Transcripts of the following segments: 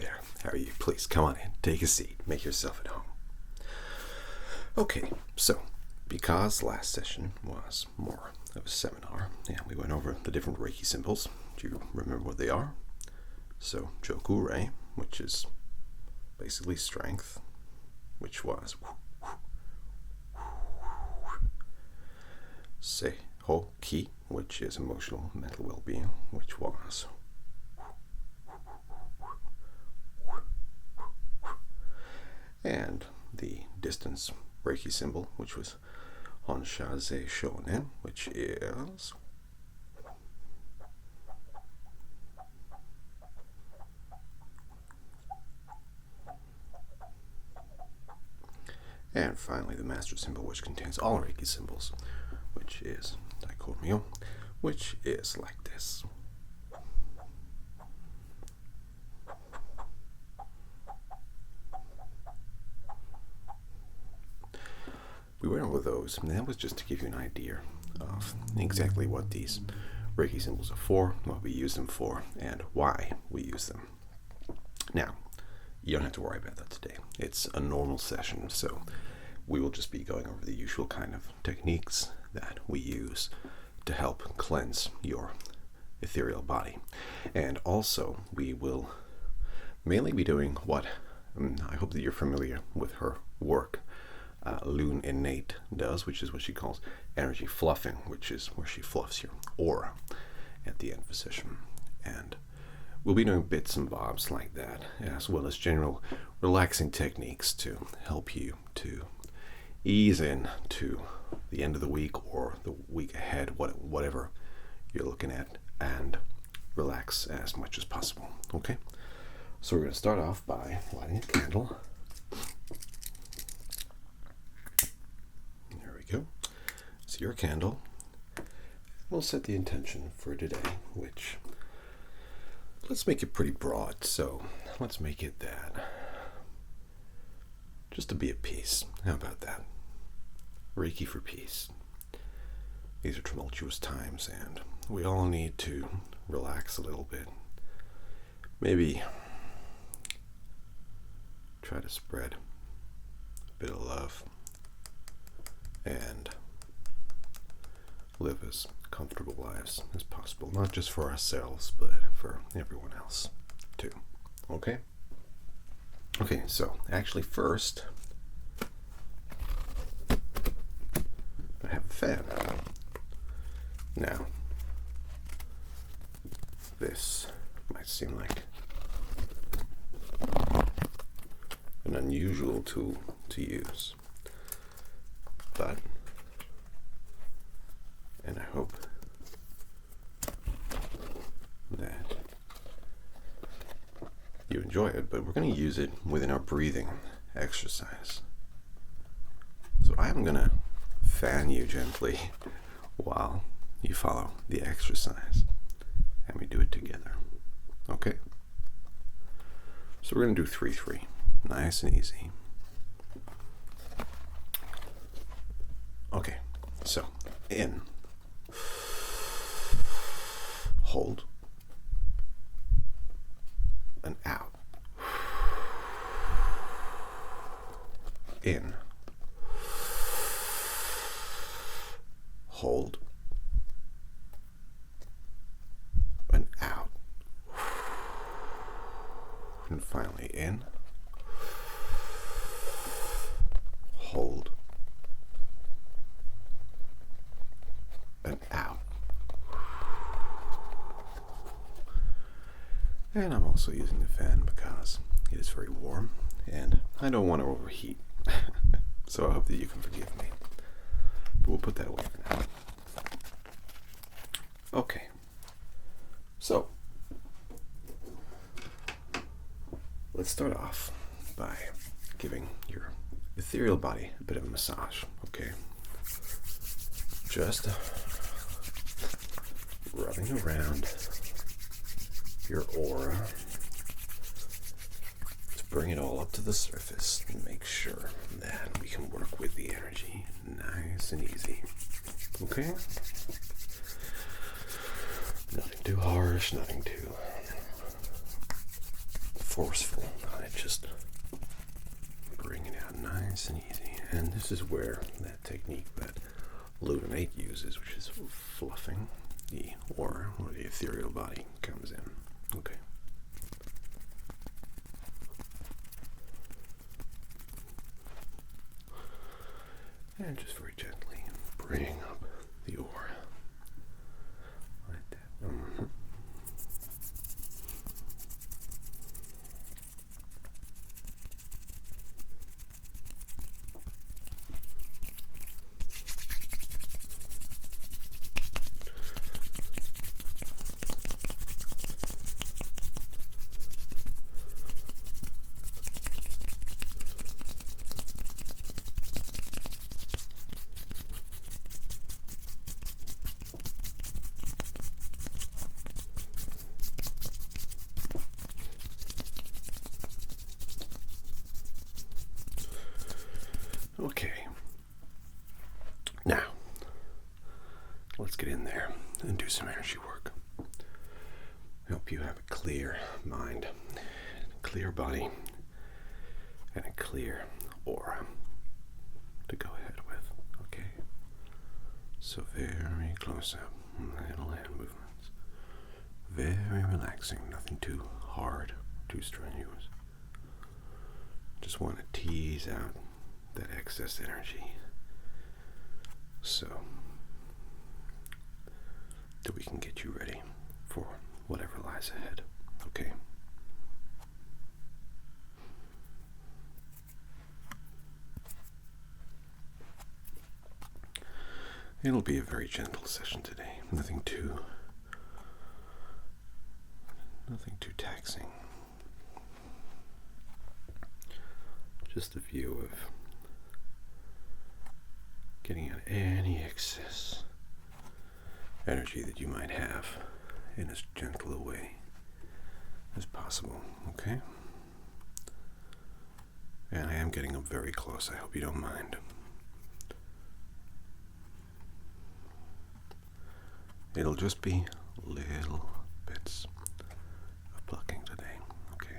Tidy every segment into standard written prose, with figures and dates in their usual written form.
there. How are you? Please come on in. Take a seat. Make yourself at home. Okay, so because last session was more of a seminar and we went over the different Reiki symbols, do you remember what they are? So Joku-rei, which is basically strength, which was Sei-ho-ki, which is emotional mental well-being, which was and the distance Reiki symbol, which was Honsha-zei shonen, which is and finally the master symbol, which contains all Reiki symbols, which is Daikomyo, which is like this. We went over those, and that was just to give you an idea of exactly what these Reiki symbols are for, what we use them for, and why we use them. Now, you don't have to worry about that today. It's a normal session, so we will just be going over the usual kind of techniques that we use to help cleanse your ethereal body. And also, we will mainly be doing what I hope that you're familiar with her work. Inane does, which is what she calls energy fluffing, which is where she fluffs your aura at the end of a session. And we'll be doing bits and bobs like that, as well as general relaxing techniques to help you to ease in to the end of the week or the week ahead, whatever you're looking at, and relax as much as possible. Okay? So we're going to start off by lighting a candle. So your candle will set the intention for today, which let's make it pretty broad. So let's make it that just to be at peace. How about that? Reiki for peace. These are tumultuous times and we all need to relax a little bit. Maybe try to spread a bit of love and live as comfortable lives as possible, not just for ourselves, but for everyone else too. Okay? Okay, so actually first, I have a fan. Now, this might seem like an unusual tool to use, but and I hope that you enjoy it, but we're going to use it within our breathing exercise. So I'm going to fan you gently while you follow the exercise, and we do it together. Okay? So we're going to do 3-3, nice and easy. Okay, so in. Hold and out. In. Hold and out. And finally in. Hold and out. And I'm also using the fan because it is very warm and I don't want to overheat. So I hope that you can forgive me. But we'll put that away for now. Okay. So let's start off by giving your ethereal body a bit of a massage, okay? Just rubbing around your aura to bring it all up to the surface and make sure that we can work with the energy nice and easy. Okay? Nothing too harsh, nothing too forceful on it, just bring it out nice and easy. And this is where that technique that Luminate uses, which is fluffing the aura or the ethereal body, comes in. Okay. And just very gently bring up the aura. Like that. Okay, now let's get in there and do some energy work. Help you have a clear mind, a clear body, and a clear aura to go ahead with. Okay, so very close up, little hand movements, very relaxing, nothing too hard, too strenuous. Just want to tease out that excess energy so that we can get you ready for whatever lies ahead. Okay? It'll be a very gentle session today. Nothing too taxing. Just a view of getting out any excess energy that you might have in as gentle a way as possible, okay? And I am getting up very close. I hope you don't mind. It'll just be little bits of plucking today, okay?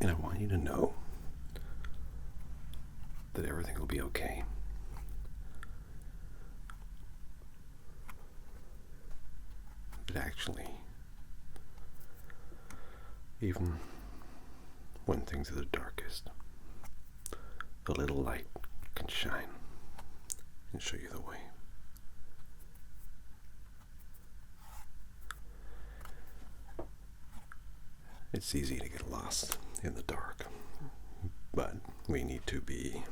And I want you to know that everything will be okay. That actually, even when things are the darkest, a little light can shine and show you the way. It's easy to get lost in the dark, but we need to be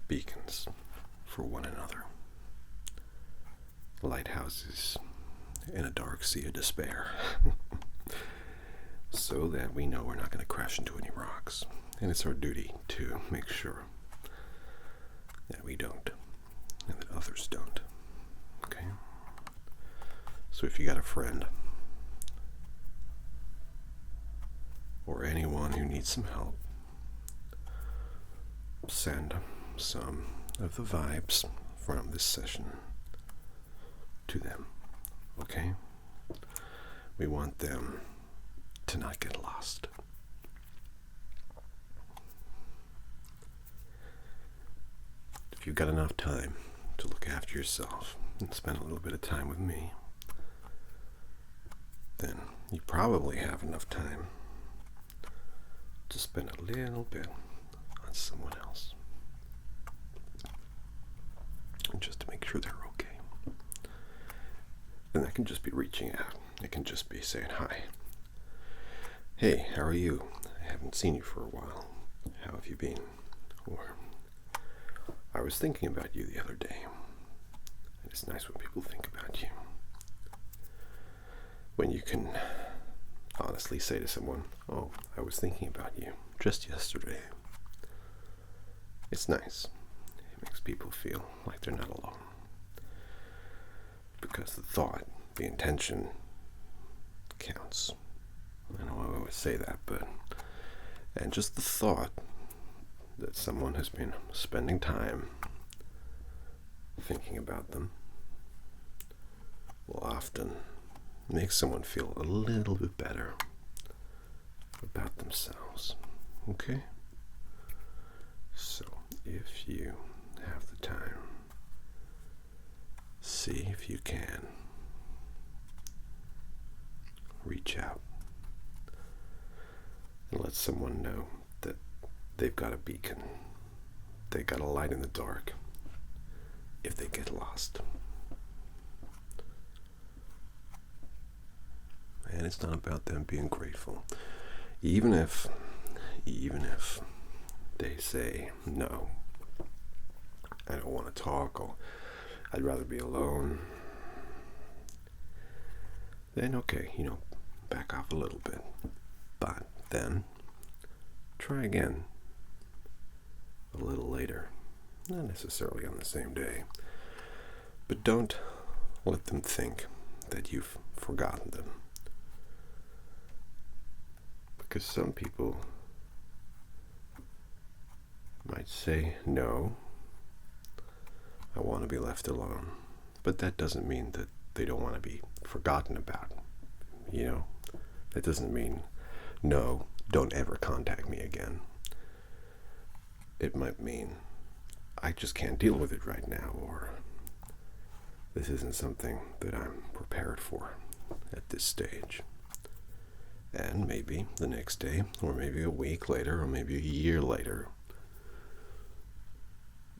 beacons for one another. Lighthouses in a dark sea of despair, so that we know we're not going to crash into any rocks. And it's our duty to make sure that we don't, and that others don't. Okay? So if you got a friend, or anyone who needs some help, send some of the vibes from this session to them, okay? We want them to not get lost. If you've got enough time to look after yourself and spend a little bit of time with me, then you probably have enough time to spend a little bit on someone else. And just to make sure they're okay. And that can just be reaching out. It can just be saying hi. Hey, how are you? I haven't seen you for a while. How have you been? Or, I was thinking about you the other day. And it's nice when people think about you. When you can honestly say to someone, oh, I was thinking about you just yesterday. It's nice. It makes people feel like they're not alone. Because the thought, the intention counts. I know I always say that, and just the thought that someone has been spending time thinking about them will often make someone feel a little bit better about themselves. Okay? So, if you have the time, see if you can reach out and let someone know that they've got a beacon. They got a light in the dark if they get lost. And it's not about them being grateful. Even if they say, no, I don't want to talk, or I'd rather be alone, then okay, back off a little bit. But then try again a little later. Not necessarily on the same day. But don't let them think that you've forgotten them. Because some people might say, no, I want to be left alone. But that doesn't mean that they don't want to be forgotten about. That doesn't mean, no, don't ever contact me again. It might mean, I just can't deal with it right now, or this isn't something that I'm prepared for at this stage. And maybe the next day, or maybe a week later, or maybe a year later,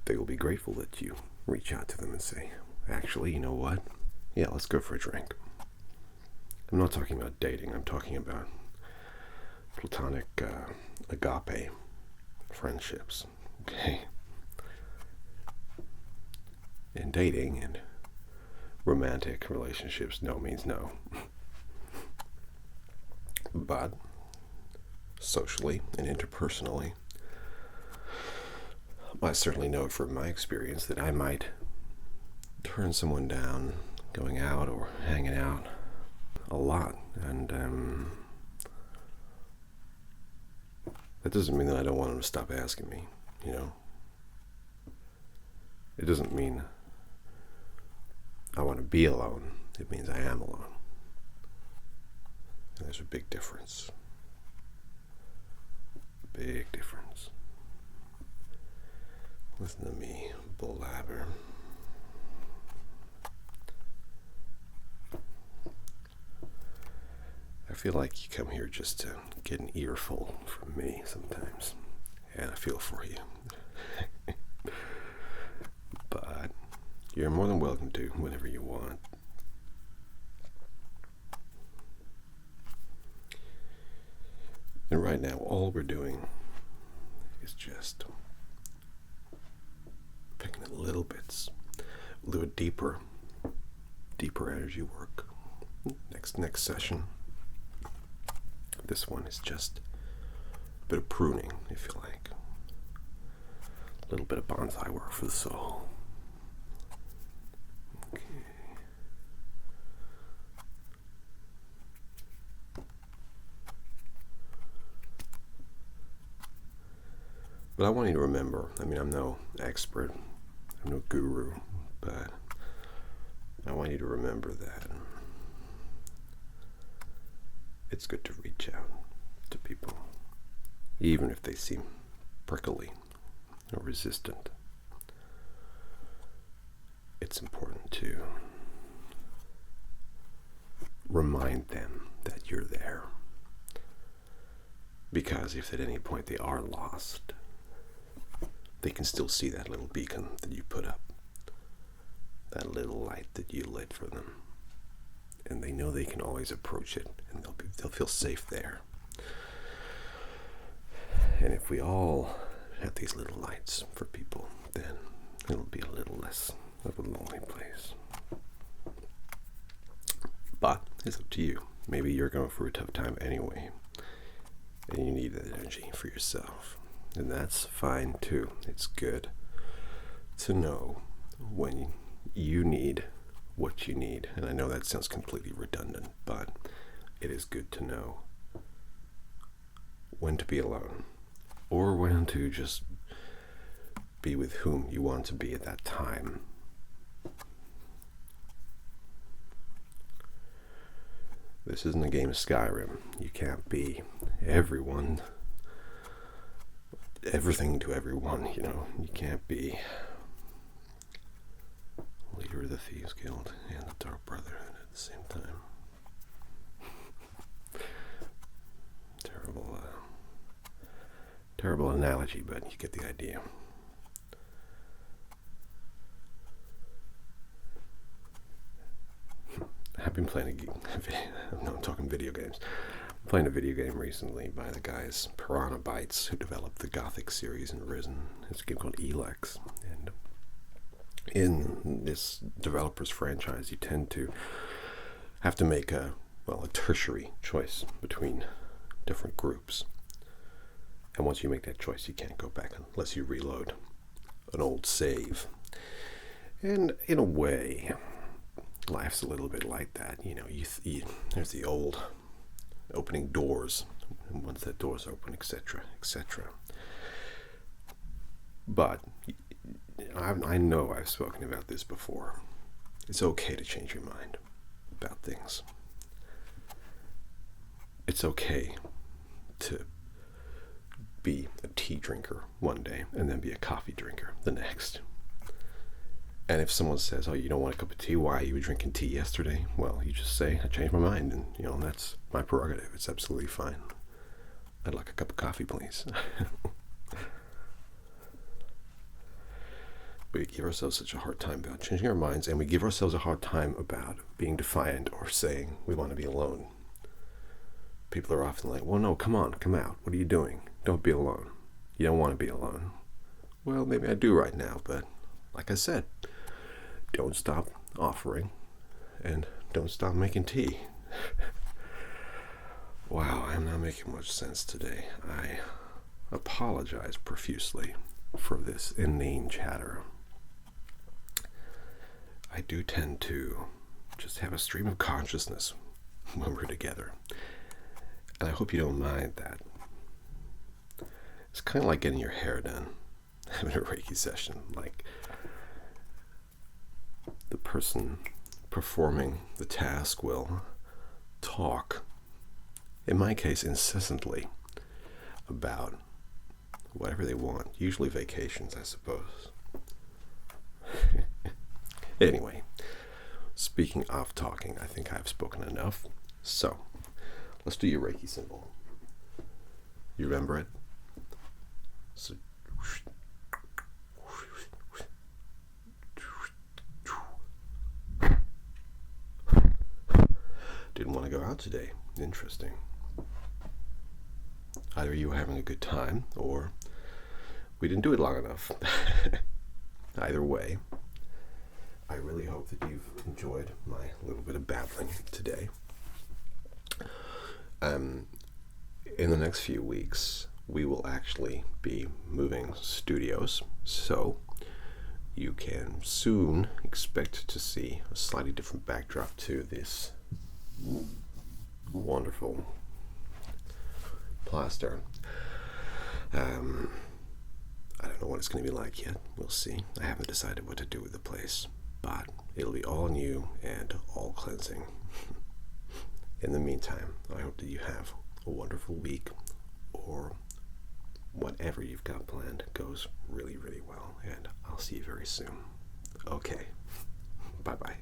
they will be grateful that you reach out to them and say, actually, you know what? Yeah, let's go for a drink. I'm not talking about dating. I'm talking about platonic agape friendships. Okay? In dating and romantic relationships, no means no. But socially and interpersonally, I certainly know from my experience that I might turn someone down going out or hanging out a lot, and that doesn't mean that I don't want them to stop asking me. It doesn't mean I want to be alone. It means I am alone. And there's a big difference. Big difference. Listen to me, blabber. I feel like you come here just to get an earful from me sometimes. And I feel for you. But you're more than welcome to whenever you want. And right now, all we're doing is just picking at little bits. We'll do a deeper energy work next session. This one is just a bit of pruning, if you like. A little bit of bonsai work for the soul. Okay. But I want you to remember, I'm no expert, I'm no guru, but I want you to remember that it's good to reach out to people, even if they seem prickly or resistant. It's important to remind them that you're there. Because if at any point they are lost, they can still see that little beacon that you put up, that little light that you lit for them. And they know they can always approach it, and they'll feel safe there. And if we all have these little lights for people, then it'll be a little less of a lonely place. But it's up to you. Maybe you're going through a tough time anyway, and you need that energy for yourself. and that's fine too. It's good to know when you need what you need. And I know that sounds completely redundant, but it is good to know when to be alone or when to just be with whom you want to be at that time. This isn't a game of Skyrim. You can't be everything to everyone, you know. You can't be leader of the Thieves Guild and the Dark Brotherhood at the same time. Terrible analogy, but you get the idea. I've been playing I'm talking video games. I'm playing a video game recently by the guys Piranha Bytes, who developed the Gothic series in Risen. It's a game called Elex. And in this developer's franchise, you tend to have to make a tertiary choice between different groups. And once you make that choice, you can't go back unless you reload an old save. And in a way, life's a little bit like that. You know, there's the old opening doors, and once that door's open, etc., etc. But I know I've spoken about this before. It's okay to change your mind about things. It's okay to be a tea drinker one day and then be a coffee drinker the next. And if someone says, "Oh, you don't want a cup of tea? Why? You were drinking tea yesterday?" Well, you just say, "I changed my mind," and that's my prerogative. It's absolutely fine. I'd like a cup of coffee, please. We give ourselves such a hard time about changing our minds, and we give ourselves a hard time about being defiant or saying we want to be alone. People are often like, "Well, no, come on, come out. What are you doing? Don't be alone. You don't want to be alone." Well, maybe I do right now, but like I said, don't stop offering and don't stop making tea. Wow, I'm not making much sense today. I apologize profusely for this inane chatter. I do tend to just have a stream of consciousness when we're together. And I hope you don't mind that. It's kind of like getting your hair done, having a Reiki session. Like, the person performing the task will talk, in my case, incessantly, about whatever they want. Usually vacations, I suppose. Anyway, speaking of talking, I think I've spoken enough. So, let's do your Reiki symbol. You remember it? So, didn't want to go out today. Interesting. Either you were having a good time, or we didn't do it long enough. Either way, I really hope that you've enjoyed my little bit of babbling today. In the next few weeks, we will actually be moving studios, so you can soon expect to see a slightly different backdrop to this wonderful plaster. I don't know what it's going to be like yet. We'll see. I haven't decided what to do with the place, but it'll be all new and all cleansing. In the meantime, I hope that you have a wonderful week, or whatever you've got planned goes really, really well, and I'll see you very soon. Okay. Bye-bye.